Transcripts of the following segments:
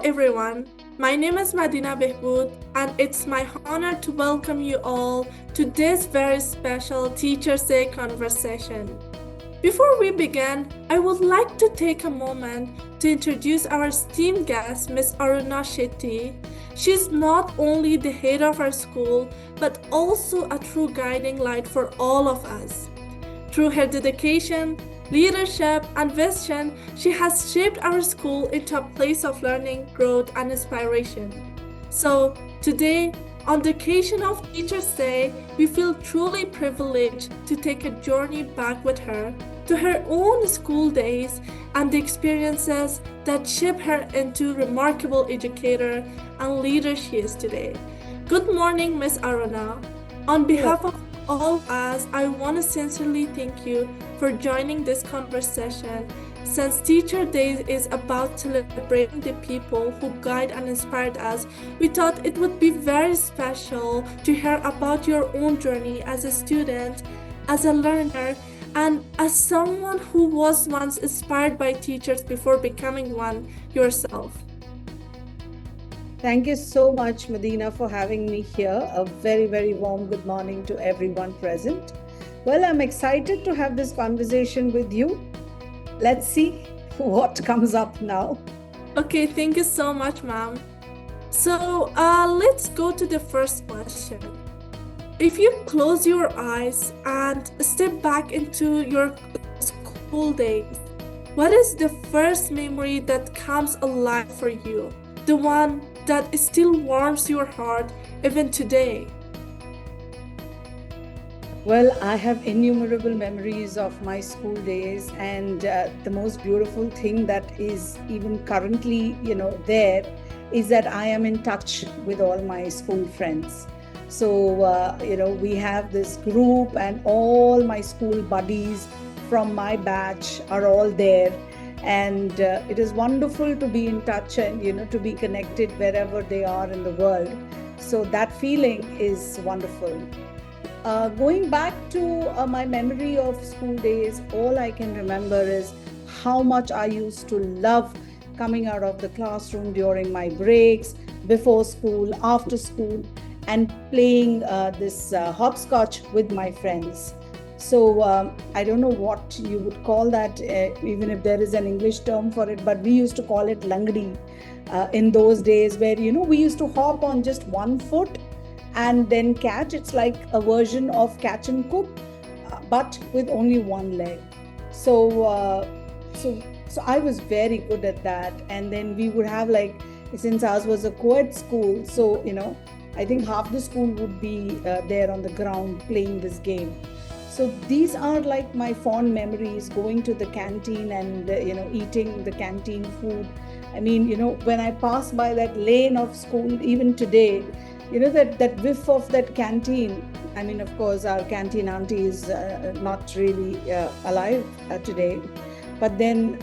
everyone. My name is Madina and it's my honor to welcome you all to this very special Teachers Day conversation. Before we begin, I would like to take a moment to introduce our esteemed guest, Miss Aruna Shetty. She's not only the head of our school, but also a true guiding light for all of us. Through her dedication, leadership, and vision, she has shaped our school into a place of learning, growth, and inspiration. So, today, on the occasion of Teachers' Day, we feel truly privileged to take a journey back with her to her own school days and the experiences that shaped her into remarkable educator and leader she is today. Good morning, Miss Aruna. On behalf of all of us, I want to sincerely thank you for joining this conversation. Since Teacher Day is about celebrating the people who guide and inspired us, we thought it would be very special to hear about your own journey as a student, as a learner, and as someone who was once inspired by teachers before becoming one yourself. Thank you so much, Madina, for having me here. A very, very warm good morning to everyone present. Well, I'm excited to have this conversation with you. Let's see what comes up now. Okay, thank you so much, ma'am. So let's go to the first question. If you close your eyes and step back into your school days, what is the first memory that comes alive for you? The one that still warms your heart even today? Well, I have innumerable memories of my school days, and the most beautiful thing that is even currently, there is that I am in touch with all my school friends. So, we have this group, and all my school buddies from my batch are all there. And it is wonderful to be in touch and, to be connected wherever they are in the world. So that feeling is wonderful. Going back to my memory of school days, all I can remember is how much I used to love coming out of the classroom during my breaks, before school, after school, and playing this hopscotch with my friends. So I don't know what you would call that, even if there is an English term for it, but we used to call it langdi in those days, where, we used to hop on just one foot and then catch. It's like a version of catch and cook, but with only one leg. So I was very good at that. And then we would have, like, since ours was a co-ed school, so, I think half the school would be there on the ground playing this game. So these are like my fond memories, going to the canteen and, eating the canteen food. I mean, when I pass by that lane of school, even today, that whiff of that canteen. I mean, of course, our canteen auntie is not really alive today. But then,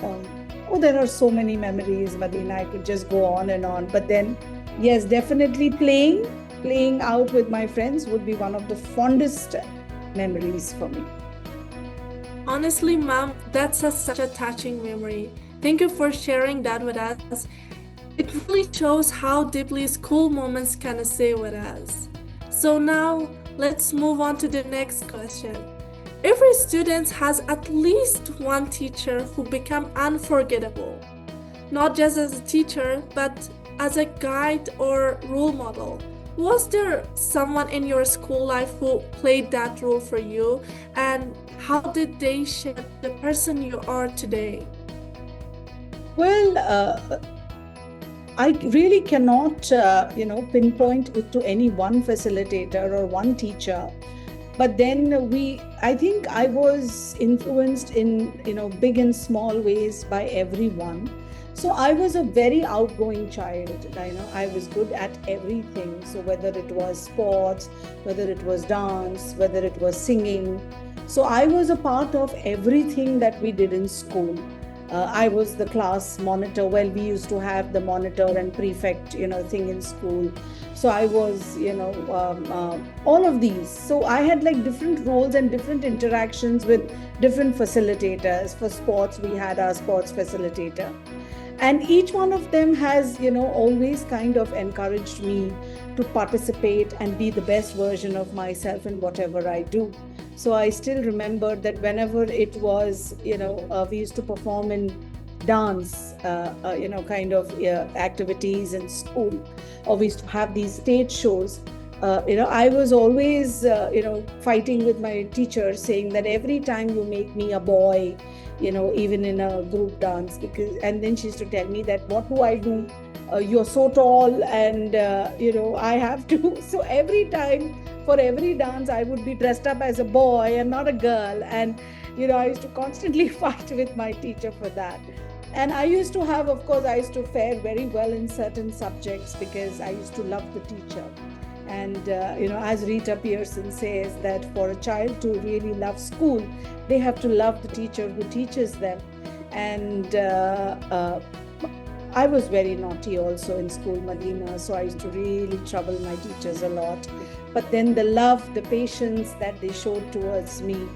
there are so many memories, Madina. I could just go on and on. But then, yes, definitely playing out with my friends would be one of the fondest memories for me. Honestly, ma'am, that's such a touching memory. Thank you for sharing that with us. It really shows how deeply school moments can stay with us. So now, let's move on to the next question. Every student has at least one teacher who became unforgettable, not just as a teacher, but as a guide or role model. Was there someone in your school life who played that role for you, and how did they shape the person you are today? Well, I really cannot, pinpoint it to any one facilitator or one teacher. But then I think I was influenced in, big and small ways by everyone. So I was a very outgoing child. I was good at everything. So whether it was sports, whether it was dance, whether it was singing. So I was a part of everything that we did in school. I was the class monitor. Well, we used to have the monitor and prefect, thing in school. So I was, all of these. So I had like different roles and different interactions with different facilitators. For sports, we had our sports facilitator. And each one of them has, always kind of encouraged me to participate and be the best version of myself in whatever I do. So I still remember that whenever it was, we used to perform in dance, activities in school, or we used to have these stage shows. I was always, fighting with my teacher, saying that every time you make me a boy, even in a group dance, and then she used to tell me that, what do I do? You're so tall, and I have to. So every time, for every dance, I would be dressed up as a boy and not a girl, and I used to constantly fight with my teacher for that. And I used to have, of course, I used to fare very well in certain subjects because I used to love the teacher. And, as Rita Pearson says, that for a child to really love school, they have to love the teacher who teaches them. And I was very naughty also in school, Madina, so I used to really trouble my teachers a lot. But then the love, the patience that they showed towards me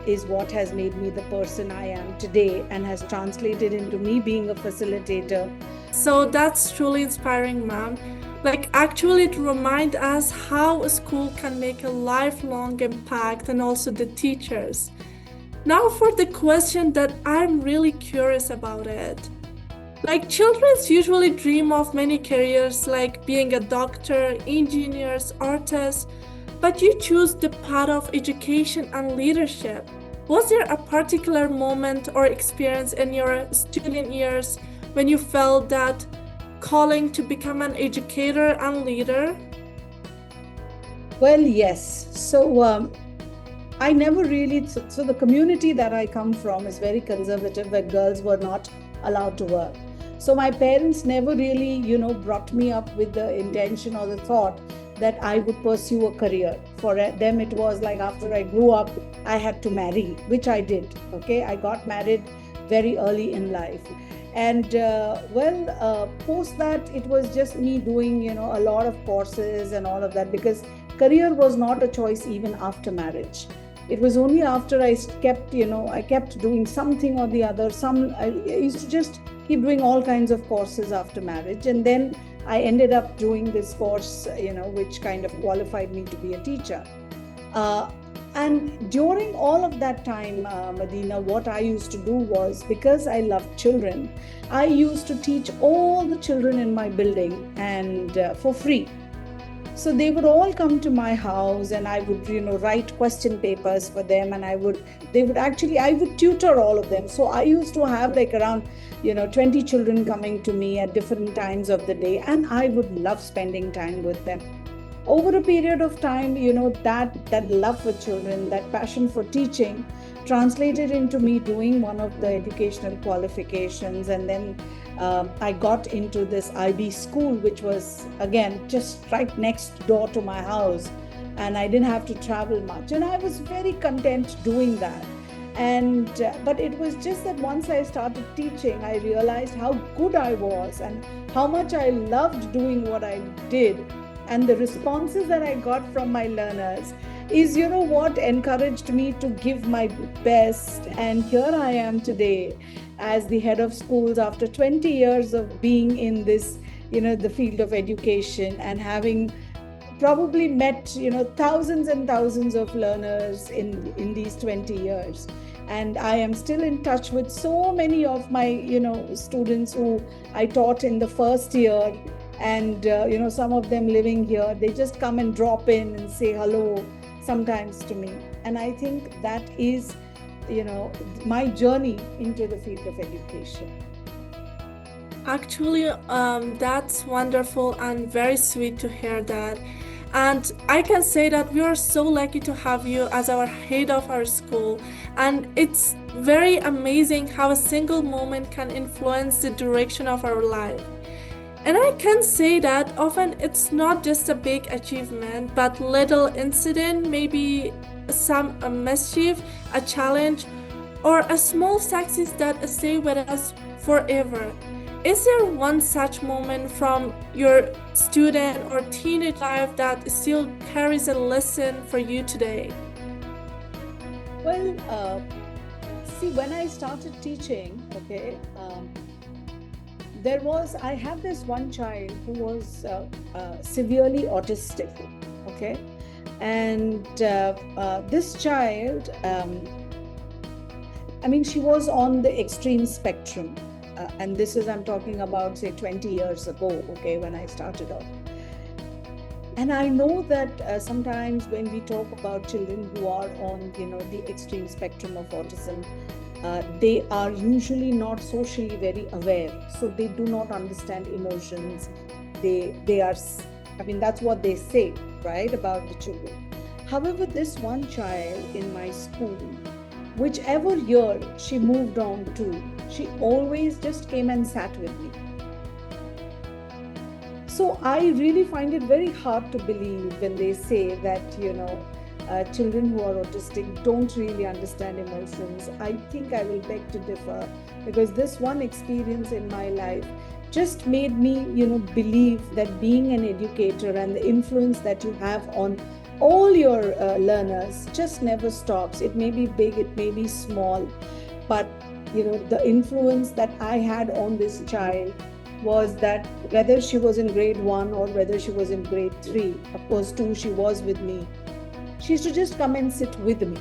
is what has made me the person I am today and has translated into me being a facilitator. So that's truly inspiring, ma'am. Actually, it reminds us how a school can make a lifelong impact, and also the teachers. Now for the question that I'm really curious about it. Children usually dream of many careers, like being a doctor, engineers, artists, but you choose the path of education and leadership. Was there a particular moment or experience in your student years when you felt that calling to become an educator and leader? Well, yes. So I never really, so the community that I come from is very conservative, where girls were not allowed to work. So my parents never really, brought me up with the intention or the thought that I would pursue a career. For them, it was like after I grew up, I had to marry, which I did. Okay, I got married very early in life. And post that, it was just me doing, a lot of courses and all of that, because career was not a choice even after marriage. It was only after I kept doing something or the other. I used to just keep doing all kinds of courses after marriage. And then I ended up doing this course, which kind of qualified me to be a teacher. And during all of that time, Madina, what I used to do was, because I loved children, I used to teach all the children in my building, and for free. So they would all come to my house, and I would, write question papers for them, and I would tutor all of them. So I used to have around, 20 children coming to me at different times of the day, and I would love spending time with them. Over a period of time, that love for children, that passion for teaching translated into me doing one of the educational qualifications. And then I got into this IB school, which was, again, just right next door to my house. And I didn't have to travel much. And I was very content doing that. And but it was just that once I started teaching, I realized how good I was and how much I loved doing what I did. And the responses that I got from my learners is, what encouraged me to give my best. And here I am today as the head of schools after 20 years of being in this, the field of education, and having probably met, thousands and thousands of learners in these 20 years. And I am still in touch with so many of my, students who I taught in the first year. And, some of them living here, they just come and drop in and say hello sometimes to me. And I think that is, my journey into the field of education. Actually, that's wonderful and very sweet to hear that. And I can say that we are so lucky to have you as our head of our school. And it's very amazing how a single moment can influence the direction of our life. And I can say that often it's not just a big achievement, but little incident, maybe a mischief, a challenge, or a small success that stay with us forever. Is there one such moment from your student or teenage life that still carries a lesson for you today? Well, see, when I started teaching, I have this one child who was severely autistic, okay? And this child, she was on the extreme spectrum. And this is, I'm talking about, say, 20 years ago, okay, when I started off. And I know that sometimes when we talk about children who are on, the extreme spectrum of autism, they are usually not socially very aware. So they do not understand emotions. They are, that's what they say, right, about the children. However, this one child in my school, whichever year she moved on to, she always just came and sat with me. So I really find it very hard to believe when they say that, children who are autistic don't really understand emotions. I think I will beg to differ, because this one experience in my life just made me, believe that being an educator and the influence that you have on all your learners just never stops. It may be big, it may be small, but, the influence that I had on this child was that whether she was in grade 1 or whether she was in grade 3, of course 2 she was with me, she used to just come and sit with me.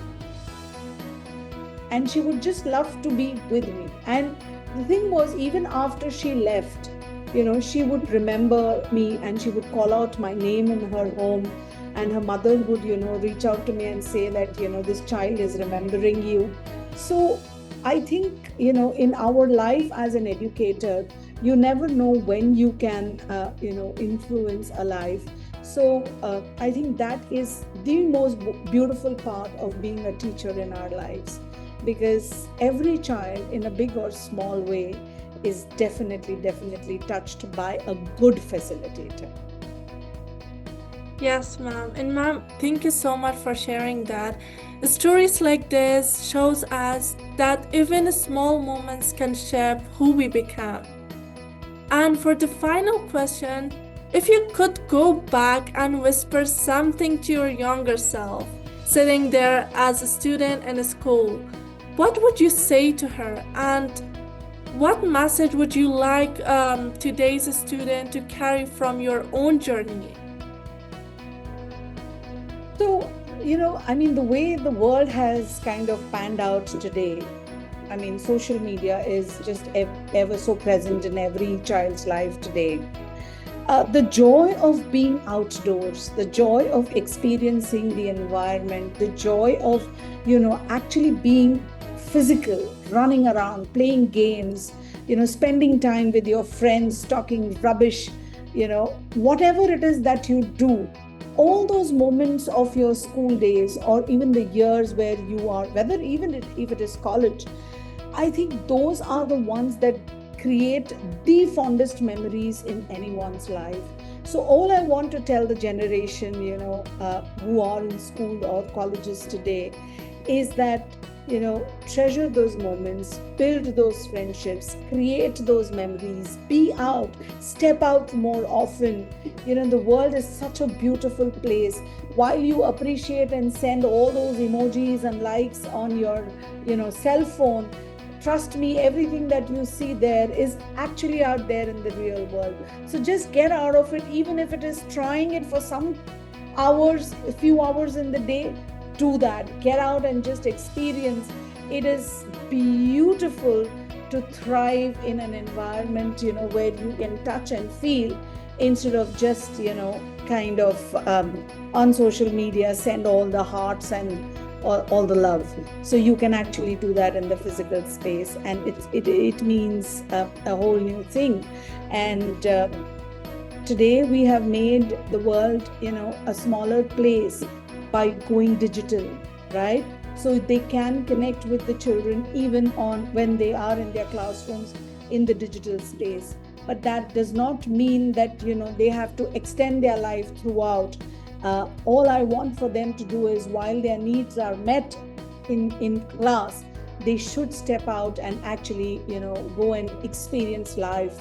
And she would just love to be with me. And the thing was, even after she left, she would remember me and she would call out my name in her home. And her mother would, reach out to me and say that, this child is remembering you. So I think, in our life as an educator, you never know when you can, influence a life. So I think that is the most beautiful part of being a teacher in our lives, because every child in a big or small way is definitely touched by a good facilitator. Yes, ma'am. And ma'am, thank you so much for sharing that. Stories like this shows us that even small moments can shape who we become. And for the final question, if you could go back and whisper something to your younger self, sitting there as a student in a school, what would you say to her? And what message would you like today's student to carry from your own journey? So, the way the world has kind of panned out today, social media is just ever so present in every child's life today. The joy of being outdoors, the joy of experiencing the environment, the joy of, actually being physical, running around, playing games, spending time with your friends, talking rubbish, whatever it is that you do, all those moments of your school days or even the years where you are, whether even if it is college, I think those are the ones that create the fondest memories in anyone's life. So all I want to tell the generation, who are in school or colleges today is that, treasure those moments, build those friendships, create those memories, be out, step out more often. The world is such a beautiful place. While you appreciate and send all those emojis and likes on your, cell phone, trust me, everything that you see there is actually out there in the real world. So just get out of it, even if it is trying it for some hours, a few hours in the day. Do that. Get out and just experience. It is beautiful to thrive in an environment, where you can touch and feel, instead of just, kind of on social media, send all the hearts and all the love. So you can actually do that in the physical space, and it means a whole new thing. And today we have made the world, a smaller place by going digital, right? So they can connect with the children even on when they are in their classrooms in the digital space. But that does not mean that, they have to extend their life throughout. All I want for them to do is, while their needs are met in class, they should step out and actually, go and experience life,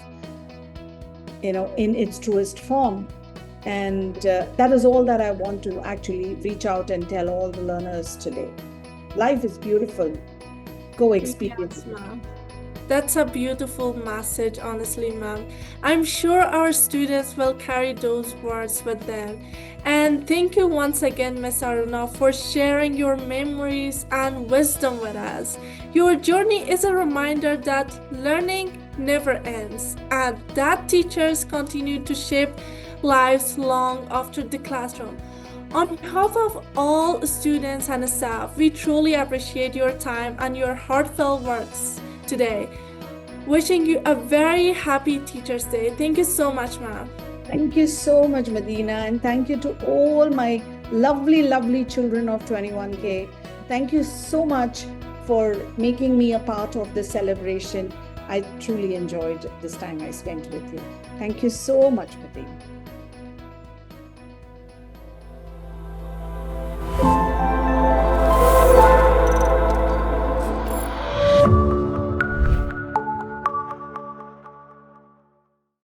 in its truest form. And that is all that I want to actually reach out and tell all the learners today. Life is beautiful. Go experience it. That's a beautiful message, honestly, ma'am. I'm sure our students will carry those words with them. And thank you once again, Miss Aruna, for sharing your memories and wisdom with us. Your journey is a reminder that learning never ends and that teachers continue to shape lives long after the classroom. On behalf of all students and staff, we truly appreciate your time and your heartfelt words today. Wishing you a very happy Teachers' Day. Thank you so much, ma'am. Thank you so much, Madina, and thank you to all my lovely, lovely children of 21K. Thank you so much for making me a part of the celebration. I truly enjoyed this time I spent with you. Thank you so much, Madina.